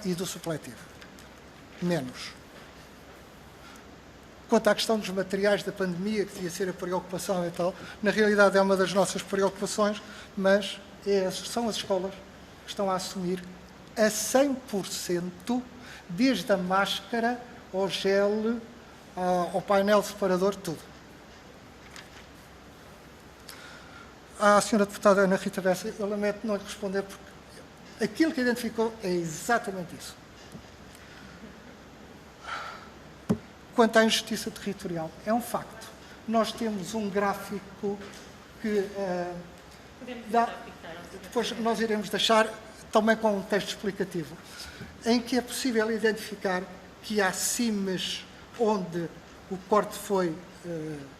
e do supletivo. Menos. Quanto à questão dos materiais da pandemia, que devia ser a preocupação e tal, na realidade é uma das nossas preocupações, mas são as escolas que estão a assumir a 100%, desde a máscara, ao gel, ao painel separador, tudo. À senhora deputada Ana Rita Bessa, eu lamento não lhe responder, porque aquilo que identificou é exatamente isso. Quanto à injustiça territorial, é um facto. Nós temos um gráfico que depois nós iremos deixar também com um texto explicativo, em que é possível identificar que há cimes onde o corte foi,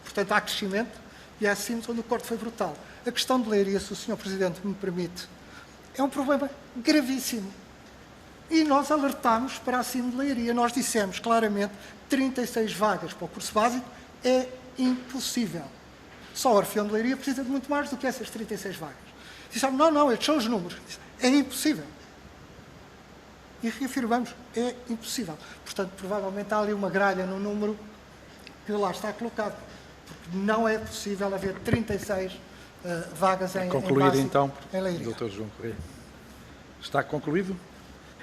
portanto, há crescimento, e há cimes onde o corte foi brutal. A questão de Leiria, se o Sr. Presidente me permite, é um problema gravíssimo. E nós alertámos para a CIM de Leiria. Nós dissemos claramente 36 vagas para o curso básico é impossível. Só o Orfeão de Leiria precisa de muito mais do que essas 36 vagas. Disseram, não, estes são os números. É impossível. E reafirmamos, é impossível. Portanto, provavelmente há ali uma gralha no número que lá está colocado. Porque não é possível haver 36 vagas em concluir então, em Leiria. Dr. João Correia. Está concluído?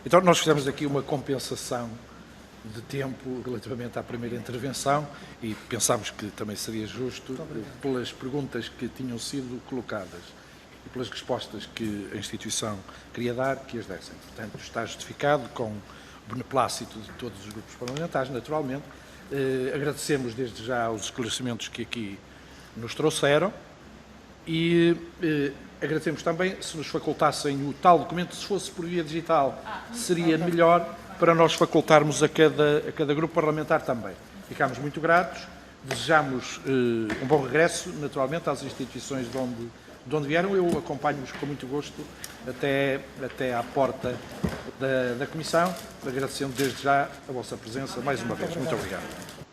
Então, nós fizemos aqui uma compensação de tempo relativamente à primeira intervenção e pensámos que também seria justo, pelas perguntas que tinham sido colocadas e pelas respostas que a instituição queria dar, que as dessem. Portanto, está justificado com o beneplácito de todos os grupos parlamentares, naturalmente. Agradecemos desde já os esclarecimentos que aqui nos trouxeram e agradecemos também se nos facultassem o tal documento, se fosse por via digital, seria melhor para nós facultarmos a cada grupo parlamentar também. Ficamos muito gratos, desejamos um bom regresso, naturalmente, às instituições de onde vieram. Eu acompanho-vos com muito gosto até à porta da Comissão, agradecendo desde já a vossa presença mais uma vez. Muito obrigado.